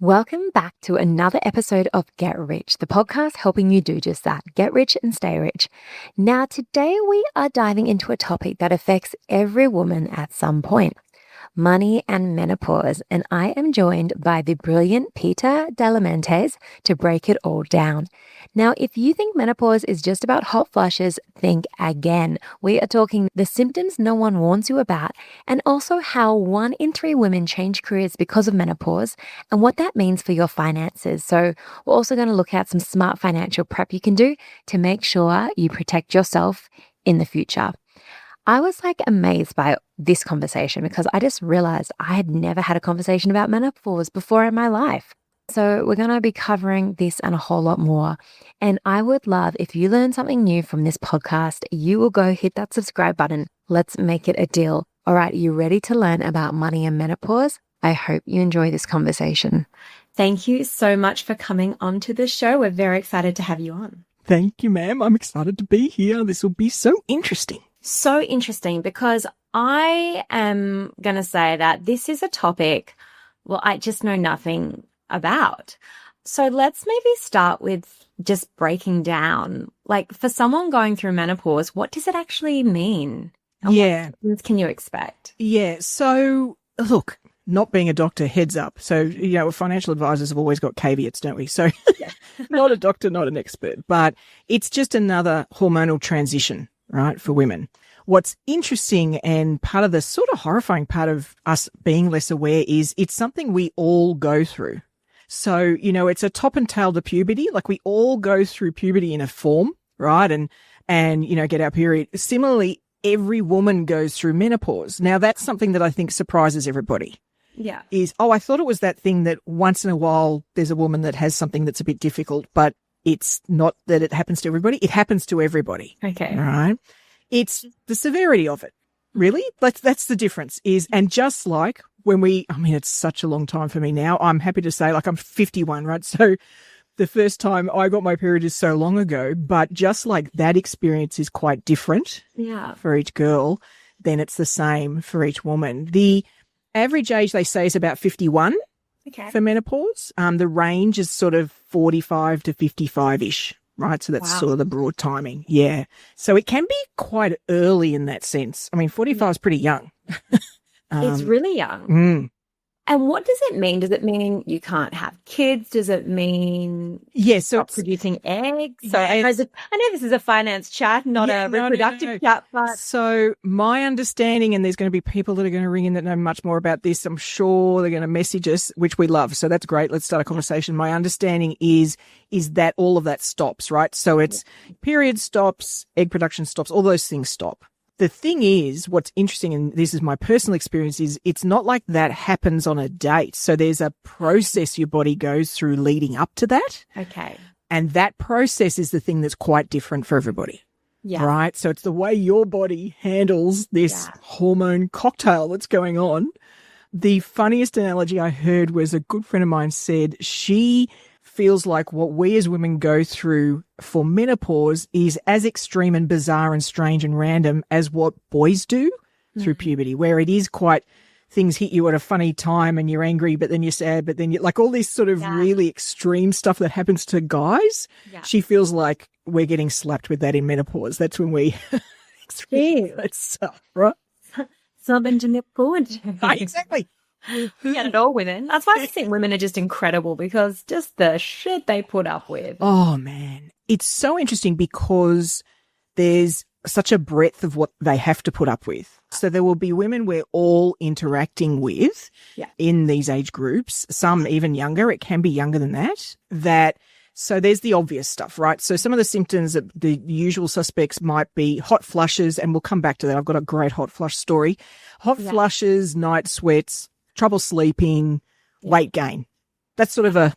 Welcome back to another episode of Get Rich, the podcast helping you do just that, get rich and stay rich. Now, today we are diving into a topic that affects every woman at some point, money and menopause, and I am joined by the brilliant Peita Diamantidis to break it all down. Now, if you think menopause is just about hot flushes, think again. We are talking the symptoms no one warns you about, and also how 1 in 3 women change careers because of menopause and what that means for your finances. So we're also going to look at some smart financial prep you can do to make sure you protect yourself in the future. I was amazed by this conversation because I just realized I had never had a conversation about menopause before in my life. So we're going to be covering this and a whole lot more. And I would love if you learn something new from this podcast, you will go hit that subscribe button. Let's make it a deal. All right, you ready to learn about money and menopause? I hope you enjoy this conversation. Thank you so much for coming on to the show. We're very excited to have you on. Thank you, ma'am. I'm excited to be here. This will be so interesting. So interesting because I am going to say that this is a topic, I just know nothing about. So let's maybe start with just breaking down, for someone going through menopause, what does it actually mean? And what can you expect? Yeah. So look, not being a doctor, heads up. So, financial advisors have always got caveats, don't we? So not a doctor, not an expert, but it's just another hormonal transition, right, for women. What's interesting and part of the sort of horrifying part of us being less aware is it's something we all go through. So, it's a top and tail to puberty. We all go through puberty in a form, right? And get our period. Similarly, every woman goes through menopause. Now, that's something that I think surprises everybody. Yeah. I thought it was that thing that once in a while there's a woman that has something that's a bit difficult, but it's not that it happens to everybody. It happens to everybody. Okay. All right. It's the severity of it. Really? That's the difference and just like when it's such a long time for me now. I'm happy to say I'm 51, right? So the first time I got my period is so long ago, but just like that experience is quite different for each girl, then it's the same for each woman. The average age they say is about 51 for menopause. The range is sort of 45 to 55-ish. Right. So that's sort of the broad timing. Yeah. So it can be quite early in that sense. 45 is pretty young. It's really young. Mm. And what does it mean? Does it mean you can't have kids? Does it mean stop producing eggs? So I know this is a finance chat, not a reproductive chat. But so my understanding, and there's going to be people that are going to ring in that know much more about this. I'm sure they're going to message us, which we love. So that's great. Let's start a conversation. My understanding is that all of that stops, right? So it's period stops, egg production stops, all those things stop. The thing is, what's interesting, and this is my personal experience, is it's not like that happens on a date. So there's a process your body goes through leading up to that. Okay. And that process is the thing that's quite different for everybody. Yeah. Right? So it's the way your body handles this hormone cocktail that's going on. The funniest analogy I heard was a good friend of mine said she feels like what we as women go through for menopause is as extreme and bizarre and strange and random as what boys do through puberty, where it is quite things hit you at a funny time and you're angry, but then you're sad, but then you're all this sort of really extreme stuff that happens to guys. Yeah. She feels like we're getting slapped with that in menopause. That's when we experience that stuff, right? Something to look forward to. Exactly. Get it all women. That's why I think women are just incredible because just the shit they put up with. Oh, man. It's so interesting because there's such a breadth of what they have to put up with. So there will be women we're all interacting with in these age groups, some even younger. It can be younger than that. So there's the obvious stuff, right? So some of the symptoms that the usual suspects might be hot flushes, and we'll come back to that. I've got a great hot flush story. Hot flushes, night sweats, trouble sleeping, weight gain. That's sort of a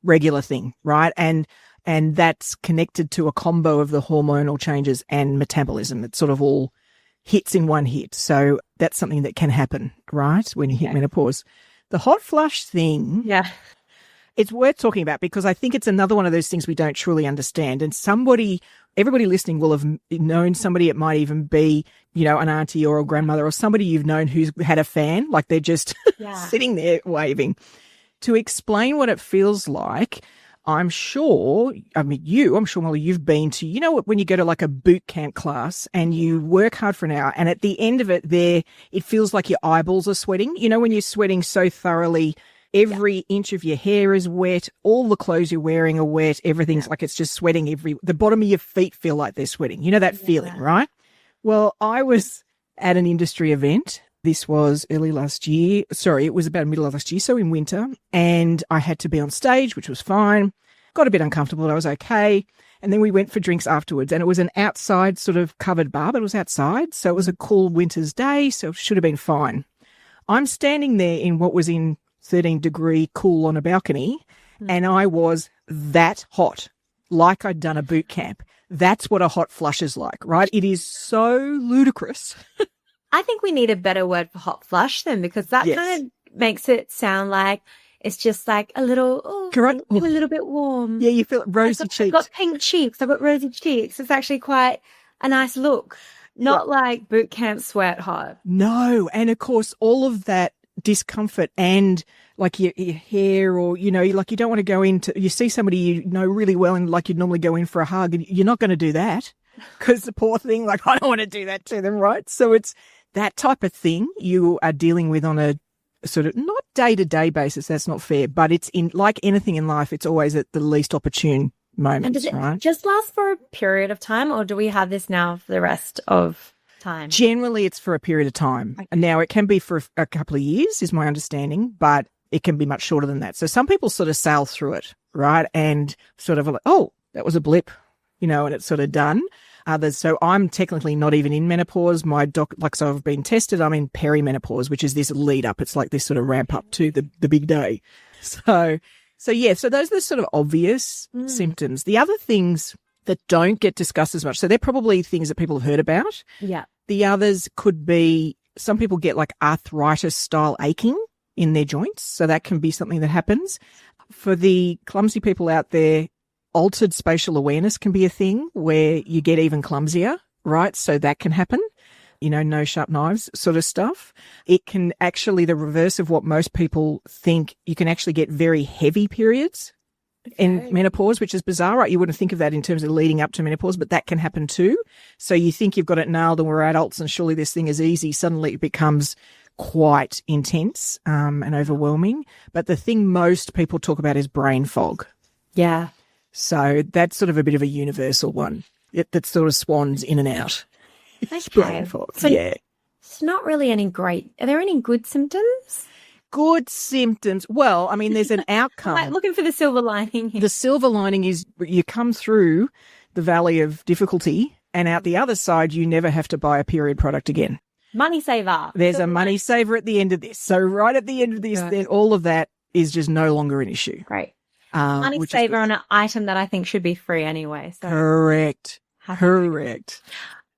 regular thing, right? And that's connected to a combo of the hormonal changes and metabolism. It sort of all hits in one hit. So that's something that can happen, right, when you hit menopause. The hot flush thing, it's worth talking about because I think it's another one of those things we don't truly understand. And everybody listening will have known somebody. It might even be, an auntie or a grandmother or somebody you've known who's had a fan, they're just sitting there waving. to explain what it feels like, I'm sure, Molly, you've been to, when you go to like a boot camp class and you work hard for an hour and at the end of it it feels like your eyeballs are sweating. When you're sweating so thoroughly, every inch of your hair is wet, all the clothes you're wearing are wet, everything's like it's just sweating the bottom of your feet feel like they're sweating. That feeling, right? Well, I was at an industry event. This was early last year. Sorry, it was about middle of last year, so in winter. And I had to be on stage, which was fine. Got a bit uncomfortable, but I was okay. And then we went for drinks afterwards. And it was an outside sort of covered bar, but it was outside. So it was a cool winter's day, so it should have been fine. I'm standing there in what was in 13-degree cool on a balcony, and I was that hot, like I'd done a boot camp. That's what a hot flush is like, right? It is so ludicrous. I think we need a better word for hot flush then, because that kind of makes it sound like it's just like a little, correct, a little bit warm. Yeah, you feel rosy cheeks. I've got pink cheeks. I've got rosy cheeks. It's actually quite a nice look, not like boot camp sweat hot. No, and of course all of that discomfort and like your hair, or like you don't want to go into, you see somebody you know really well and like you'd normally go in for a hug, and you're not going to do that because the poor thing, like I don't want to do that to them, right? So it's that type of thing you are dealing with on a sort of not day-to-day basis. That's not fair, but it's in, like anything in life, it's always at the least opportune moments, and does it right? just last for a period of time, or do we have this now for the rest of time? Generally, it's for a period of time. Okay. Now, it can be for a couple of years, is my understanding, but it can be much shorter than that. So some people sort of sail through it, right? And sort of like, oh, that was a blip, and it's sort of done. Others, so I'm technically not even in menopause. So I've been tested. I'm in perimenopause, which is this lead up. It's like this sort of ramp up to the big day. So those are the sort of obvious symptoms. The other things that don't get discussed as much, so they're probably things that people have heard about. Yeah. The others could be, some people get like arthritis style aching in their joints. So that can be something that happens. For the clumsy people out there, altered spatial awareness can be a thing where you get even clumsier, right? So that can happen, no sharp knives sort of stuff. It can actually, the reverse of what most people think, you can actually get very heavy periods in menopause, which is bizarre, right? You wouldn't think of that in terms of leading up to menopause, but that can happen too. So you think you've got it nailed and we're adults and surely this thing is easy. Suddenly it becomes quite intense and overwhelming. But the thing most people talk about is brain fog. Yeah. So that's sort of a bit of a universal one that sort of swans in and out. Okay. So, yeah. It's not really are there any good symptoms? Good symptoms. Well, I mean, there's an outcome. Like looking for the silver lining here. The silver lining is you come through the valley of difficulty and out the other side, you never have to buy a period product again. Money saver. There's a money saver at the end of this. So right at the end of this, then all of that is just no longer an issue. Great. Money saver on an item that I think should be free anyway. So. Correct.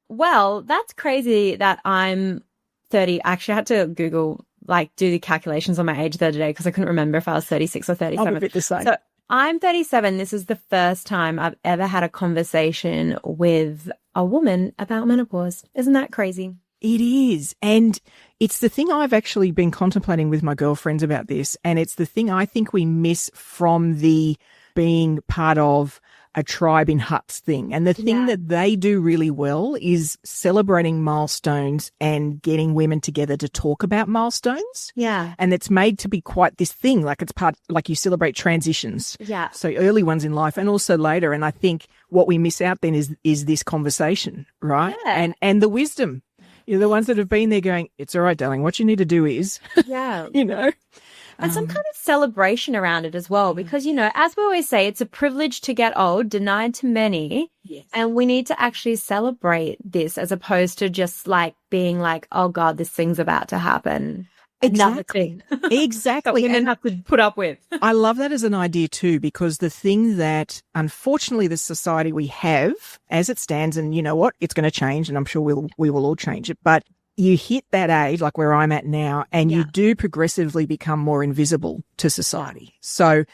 Well, that's crazy that I'm 30. Actually, I had to Google, do the calculations on my age the other day because I couldn't remember if I was 36 or 37. I'm a bit the same. So I'm 37. This is the first time I've ever had a conversation with a woman about menopause. Isn't that crazy? It is. And it's the thing I've actually been contemplating with my girlfriends about this. And it's the thing I think we miss from the being part of a tribe in huts thing. And the thing that they do really well is celebrating milestones and getting women together to talk about milestones. Yeah. And it's made to be quite this thing, like it's part, like you celebrate transitions. Yeah. So early ones in life and also later. And I think what we miss out then is this conversation, right? Yeah. And the wisdom. You're the ones that have been there going, it's all right, darling. What you need to do is, And some kind of celebration around it as well, because, as we always say, it's a privilege to get old, denied to many. Yes. And we need to actually celebrate this as opposed to just being like, oh God, this thing's about to happen. Exactly. Exactly. That women have to put up with. I love that as an idea too, because the thing that unfortunately the society we have as it stands, and you know what, it's going to change and I'm sure we will all change it, but you hit that age, like where I'm at now, and you do progressively become more invisible to society. So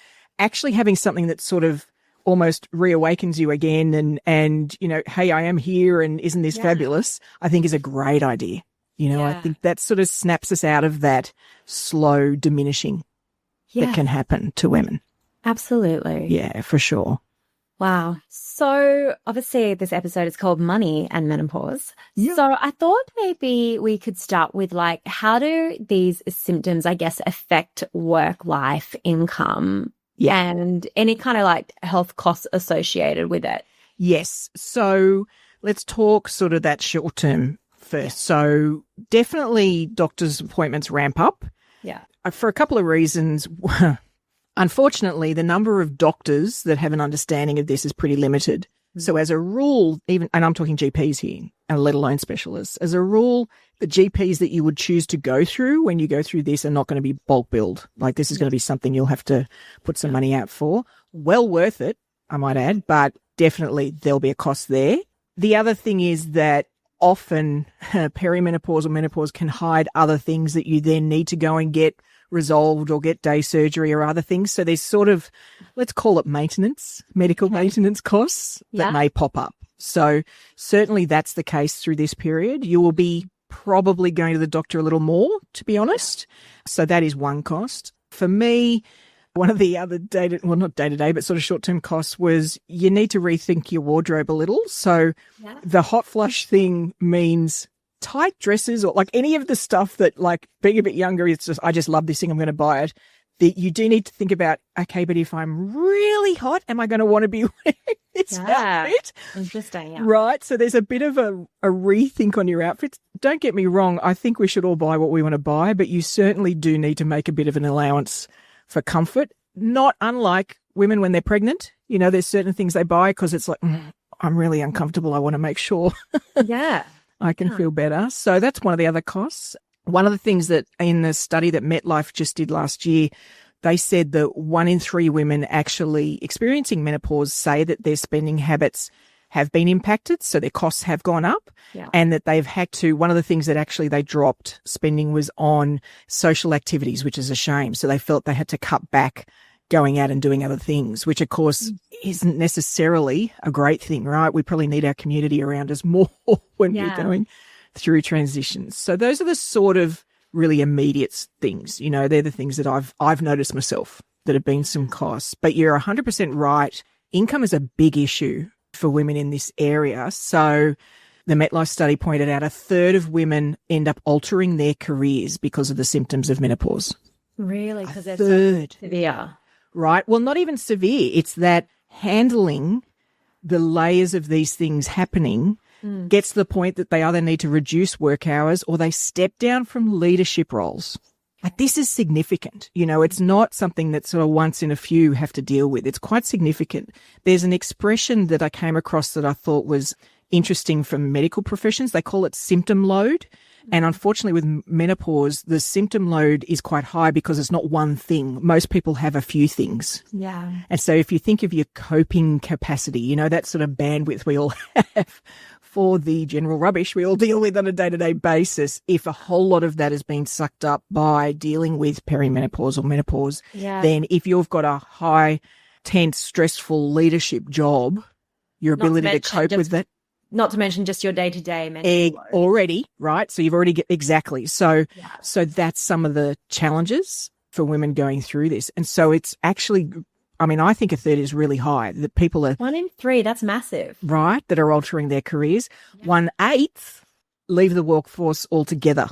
actually having something that sort of almost reawakens you again and hey, I am here and isn't this fabulous, I think is a great idea. I think that sort of snaps us out of that slow diminishing. that can happen to women. Absolutely. Yeah, for sure. Wow. So obviously this episode is called Money and Menopause. Yeah. So I thought maybe we could start with like, how do these symptoms, I guess, affect work, life, income, and any kind of like health costs associated with it? Yes. So let's talk sort of that short term first. So definitely doctor's appointments ramp up. Yeah. For a couple of reasons. Unfortunately, the number of doctors that have an understanding of this is pretty limited. So as a rule, and I'm talking GPs here, and let alone specialists, as a rule, the GPs that you would choose to go through when you go through this are not going to be bulk billed. Like this is going to be something you'll have to put some money out for. Well worth it, I might add, but definitely there'll be a cost there. The other thing is that often perimenopause or menopause can hide other things that you then need to go and get resolved or get day surgery or other things. So there's sort of, let's call it maintenance, medical maintenance costs that may pop up. So certainly that's the case through this period. You will be probably going to the doctor a little more, to be honest. So that is one cost. For me, one of the other not day-to-day, but sort of short-term costs was you need to rethink your wardrobe a little. So the hot flush thing means tight dresses or like any of the stuff that like being a bit younger, it's just, I just love this thing, I'm going to buy it. You do need to think about, okay, but if I'm really hot, am I going to want to be wearing this outfit? Interesting. Yeah. Right. So there's a bit of a rethink on your outfits. Don't get me wrong. I think we should all buy what we want to buy, but you certainly do need to make a bit of an allowance for comfort, not unlike women when they're pregnant. You know, there's certain things they buy because it's like, I'm really uncomfortable. I want to make sure I can feel better. So that's one of the other costs. One of the things that in the study that MetLife just did last year, they said that 1 in 3 women actually experiencing menopause say that their spending habits have been impacted, so their costs have gone up, and that they've had to, one of the things that actually they dropped spending was on social activities, which is a shame. So they felt they had to cut back going out and doing other things, which of course isn't necessarily a great thing, right? We probably need our community around us more when we're going through transitions. So those are the sort of really immediate things. You know, they're the things that I've noticed myself that have been some costs. But you're 100% right. Income is a big issue for women in this area. So the MetLife study pointed out 1/3 of women end up altering their careers because of the symptoms of menopause. Really? Because they're so severe. Right. Well, not even severe. It's that handling the layers of these things happening gets to the point that they either need to reduce work hours or they step down from leadership roles. Like this is significant. You know, it's not something that sort of once in a few have to deal with. It's quite significant. There's an expression that I came across that I thought was interesting from medical professions. They call it symptom load. And unfortunately with menopause, the symptom load is quite high because it's not one thing. Most people have a few things. Yeah. And so if you think of your coping capacity, you know, that sort of bandwidth we all have for the general rubbish we all deal with on a day-to-day basis, if a whole lot of that has been sucked up by dealing with perimenopause or menopause, then if you've got a high, tense, stressful leadership job, your ability to cope with that. Not to mention just your day-to-day mental load. Already, right? So you've already exactly. So that's some of the challenges for women going through this. And so it's actually, I mean, I think 1/3 is really high. That people are 1 in 3, that's massive. Right, that are altering their careers. 1/8 leave the workforce altogether.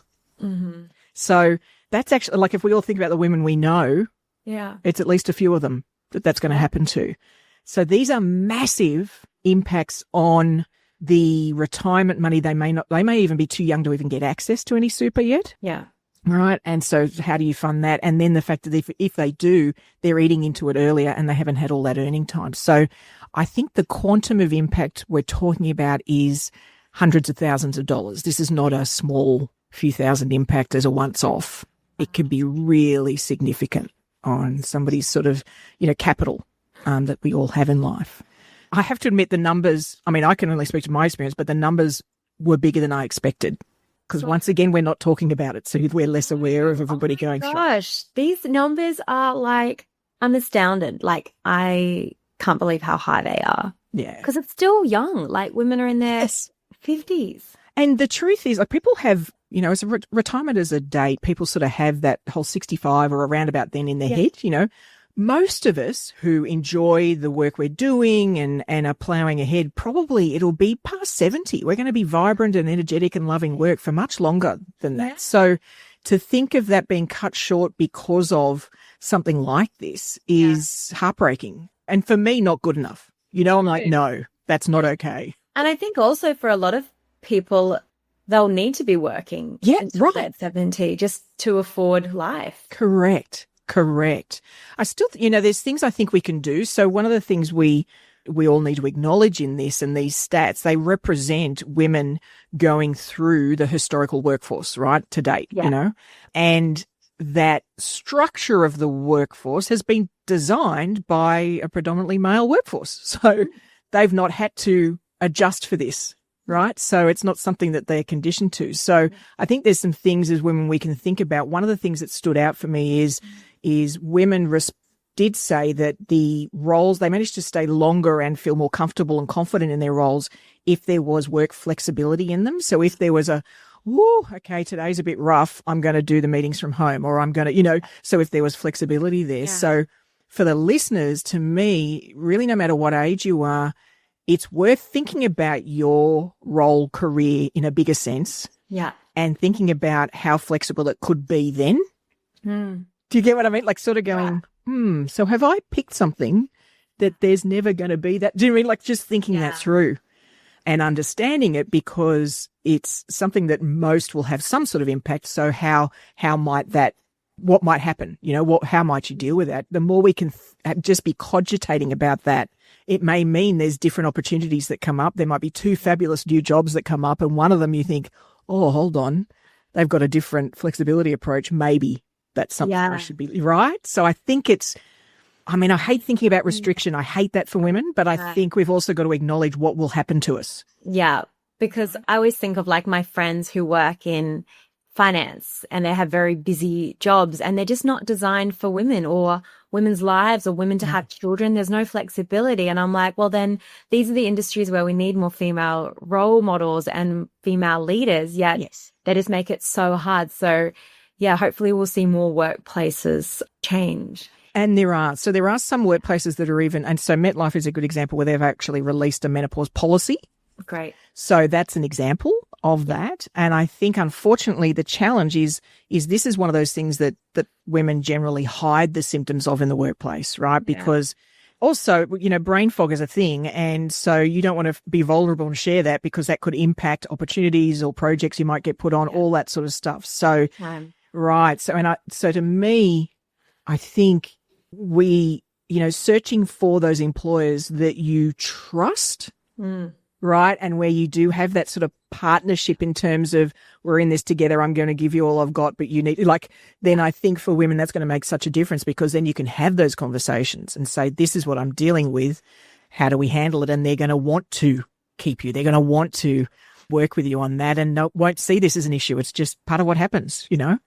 So that's actually, like if we all think about the women we know, it's at least a few of them that's going to happen to. So these are massive impacts on the retirement money. They may even be too young to even get access to any super yet. Yeah. Right. And so how do you fund that? And then the fact that if they do, they're eating into it earlier and they haven't had all that earning time. So I think the quantum of impact we're talking about is hundreds of thousands of dollars. This is not a small few thousand impact as a once off. It can be really significant on somebody's sort of, you know, capital that we all have in life. I have to admit the numbers, I mean, I can only speak to my experience, but the numbers were bigger than I expected. Because once again, we're not talking about it, so we're less aware of everybody going through. Gosh, these numbers are like, I'm astounded. Like, I can't believe how high they are. Yeah. Because it's still young. Like, women are in their 50s. And the truth is, like, people have You know, as a retirement as a date, people sort of have that whole 65 or around about then in their head, you know. Most of us who enjoy the work we're doing and are ploughing ahead, probably it'll be past 70. We're going to be vibrant and energetic and loving work for much longer than that. So to think of that being cut short because of something like this is heartbreaking. And for me, not good enough. You know, I'm like, no, that's not okay. And I think also for a lot of people, they'll need to be working until they're 70 just to afford life. Correct. I still, you know, there's things I think we can do. So one of the things we all need to acknowledge in this and these stats, they represent women going through the historical workforce, right, to date, you know, and that structure of the workforce has been designed by a predominantly male workforce. So they've not had to adjust for this. Right. So it's not something that they're conditioned to. So I think there's some things as women we can think about. One of the things that stood out for me is women did say that the roles, they managed to stay longer and feel more comfortable and confident in their roles if there was work flexibility in them. So if there was okay, today's a bit rough, I'm going to do the meetings from home, or I'm going to, you know, so if there was flexibility there. So for the listeners, to me, really, no matter what age you are, it's worth thinking about your role career in a bigger sense. Yeah. And thinking about how flexible it could be then. Do you get what I mean? Like sort of going, so have I picked something that there's never going to be that? Do you mean like just thinking that through and understanding it, because it's something that most will have some sort of impact. So how might that, what might happen? You know, how might you deal with that? The more we can just be cogitating about that, it may mean there's different opportunities that come up. There might be two fabulous new jobs that come up, and one of them you think, oh, hold on, they've got a different flexibility approach. Maybe that's something I should be, right? So I think I hate thinking about restriction. I hate that for women, but I think we've also got to acknowledge what will happen to us. Yeah, because I always think of like my friends who work in finance and they have very busy jobs and they're just not designed for women or women's lives or women to have children. There's no flexibility. And I'm like, well, then these are the industries where we need more female role models and female leaders, yet they just make it so hard. So yeah, hopefully we'll see more workplaces change. And there are some workplaces that are even, and so MetLife is a good example where they've actually released a menopause policy. Great. So that's an example of that. And I think, unfortunately, the challenge is this is one of those things that women generally hide the symptoms of in the workplace, right? Because also, you know, brain fog is a thing. And so you don't want to be vulnerable and share that because that could impact opportunities or projects you might get put on, all that sort of stuff. So, right. So to me, I think we, you know, searching for those employers that you trust, right? And where you do have that sort of partnership in terms of we're in this together, I'm going to give you all I've got, but you need, like, then I think for women that's going to make such a difference, because then you can have those conversations and say, this is what I'm dealing with. How do we handle it? And they're going to want to keep you. They're going to want to work with you on that and won't see this as an issue. It's just part of what happens, you know?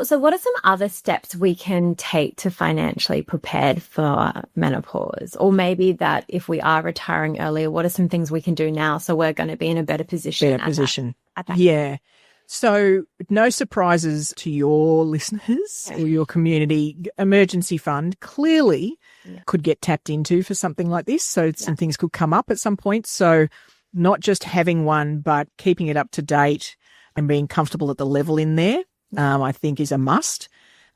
So what are some other steps we can take to financially prepare for menopause? Or maybe that if we are retiring earlier, what are some things we can do now so we're going to be in a better position? Yeah. So no surprises to your listeners or your community. Emergency fund clearly could get tapped into for something like this. So some things could come up at some point. So not just having one, but keeping it up to date and being comfortable at the level in there. I think is a must.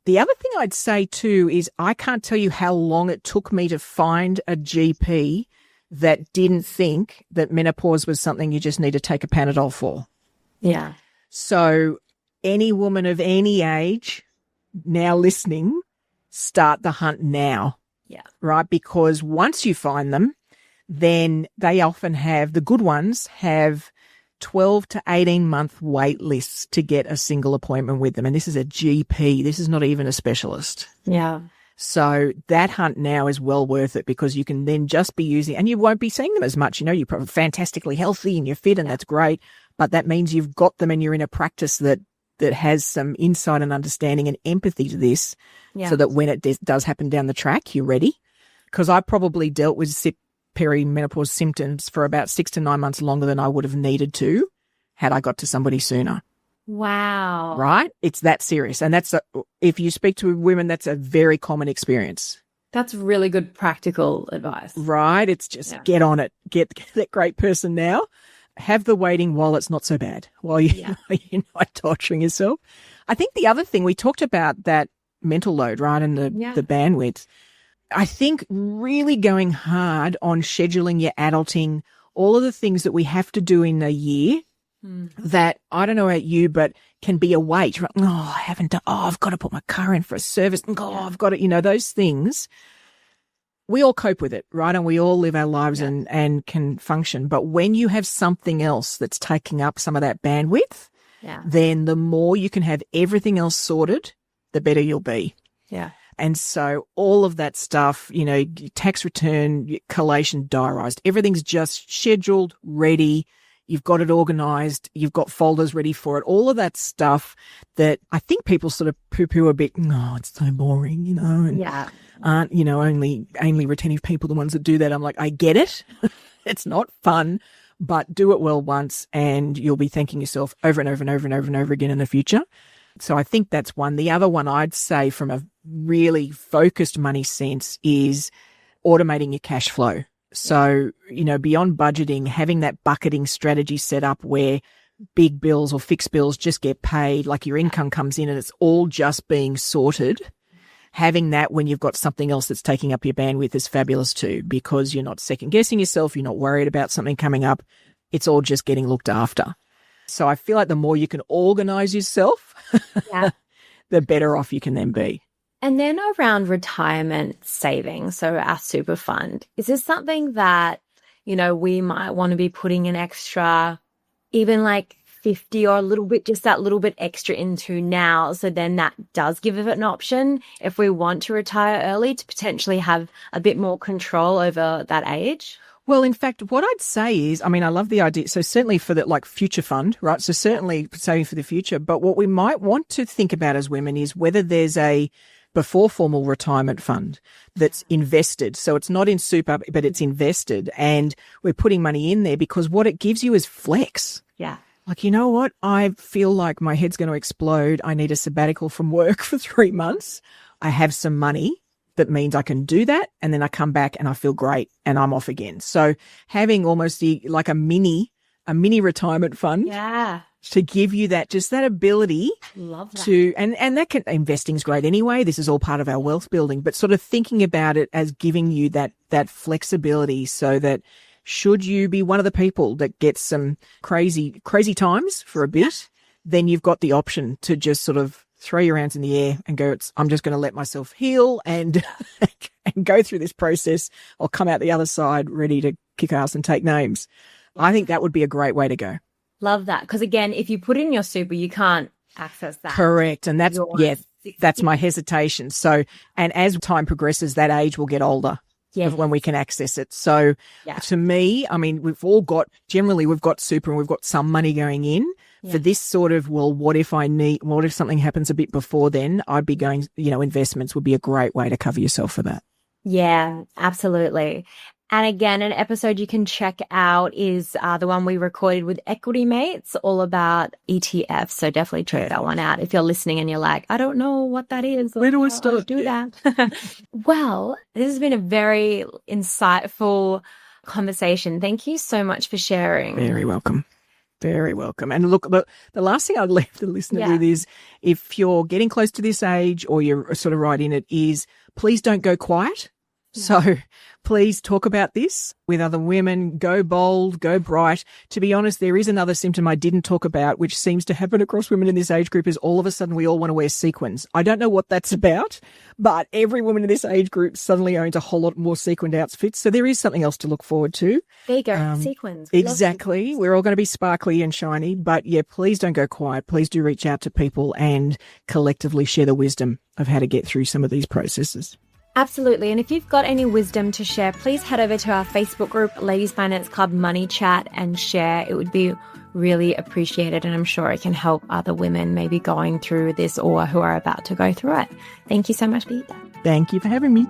The other thing I'd say too is I can't tell you how long it took me to find a GP that didn't think that menopause was something you just need to take a Panadol for. Yeah. So any woman of any age now listening, start the hunt now. Yeah. Right? Because once you find them, then they often have, the good ones have 12 to 18 month wait lists to get a single appointment with them. And this is a GP. This is not even a specialist. Yeah. So that hunt now is well worth it, because you can then just be using, and you won't be seeing them as much. You know, you're probably fantastically healthy and you're fit and that's great. But that means you've got them and you're in a practice that has some insight and understanding and empathy to this, so that when it does happen down the track, you're ready. Because I probably dealt with perimenopause symptoms for about 6 to 9 months longer than I would have needed to had I got to somebody sooner. Wow. right? It's that serious. And if you speak to women, that's a very common experience. That's really good practical advice. Right? It's just get on it. Get that great person now. Have the waiting while it's not so bad, while you're not torturing yourself. I think the other thing, we talked about that mental load, right, and the bandwidth. I think really going hard on scheduling your adulting, all of the things that we have to do in a year that, I don't know about you, but can be a weight. Right? I've got to put my car in for a service. I've got to, those things. We all cope with it, right? And we all live our lives and can function. But when you have something else that's taking up some of that bandwidth, then the more you can have everything else sorted, the better you'll be. Yeah. And so all of that stuff, tax return, collation, diarised, everything's just scheduled, ready. You've got it organised. You've got folders ready for it. All of that stuff that I think people sort of poo-poo a bit. Oh, it's so boring, and aren't, only retentive people the ones that do that. I'm like, I get it. It's not fun, but do it well once and you'll be thanking yourself over and over and over and over and over again in the future. So I think that's one. The other one I'd say from a really focused money sense is automating your cash flow. So, beyond budgeting, having that bucketing strategy set up where big bills or fixed bills just get paid, like your income comes in and it's all just being sorted. Having that when you've got something else that's taking up your bandwidth is fabulous too, because you're not second guessing yourself. You're not worried about something coming up. It's all just getting looked after. So I feel like the more you can organize yourself, the better off you can then be. And then around retirement savings, so our super fund, is this something that, we might want to be putting an extra, even like 50 or a little bit, just that little bit extra into now? So then that does give it an option if we want to retire early to potentially have a bit more control over that age? Well, in fact, what I'd say is, I love the idea. So certainly for the future fund, right? So certainly saving for the future. But what we might want to think about as women is whether there's a before formal retirement fund that's invested. So it's not in super, but it's invested and we're putting money in there because what it gives you is flex. Yeah. Like, you know what? I feel like my head's going to explode. I need a sabbatical from work for 3 months. I have some money. That means I can do that and then I come back and I feel great and I'm off again. So having almost like a mini retirement fund to give you that, just that ability. Love that. To, and that investing's great anyway. This is all part of our wealth building, but sort of thinking about it as giving you that flexibility so that should you be one of the people that gets some crazy times for a bit, then you've got the option to just sort of throw your hands in the air and go, I'm just going to let myself heal and go through this process. I'll come out the other side ready to kick ass and take names. I think that would be a great way to go. Love that. Because again, if you put in your super, you can't access that. Correct. And that's my hesitation. So, and as time progresses, that age will get older of when we can access it. So to me, we've got super and we've got some money going in. For this sort of, what if something happens a bit before then, I'd be going, investments would be a great way to cover yourself for that. Yeah, absolutely. And again, an episode you can check out is the one we recorded with Equity Mates, all about ETFs. So definitely check that one out if you're listening and you're like, I don't know what that is. Where do I start? Do that. Well, this has been a very insightful conversation. Thank you so much for sharing. Very welcome. Very welcome. And look, the last thing I'd leave the listener with is if you're getting close to this age or you're sort of right in it is please don't go quiet. So please talk about this with other women. Go bold, go bright. To be honest, there is another symptom I didn't talk about, which seems to happen across women in this age group is all of a sudden we all want to wear sequins. I don't know what that's about, but every woman in this age group suddenly owns a whole lot more sequined outfits. So there is something else to look forward to. There you go. Sequins. Exactly. We're all going to be sparkly and shiny, but please don't go quiet. Please do reach out to people and collectively share the wisdom of how to get through some of these processes. Absolutely. And if you've got any wisdom to share, please head over to our Facebook group, Ladies Finance Club Money Chat, and share. It would be really appreciated. And I'm sure it can help other women maybe going through this or who are about to go through it. Thank you so much, Peita. Thank you for having me.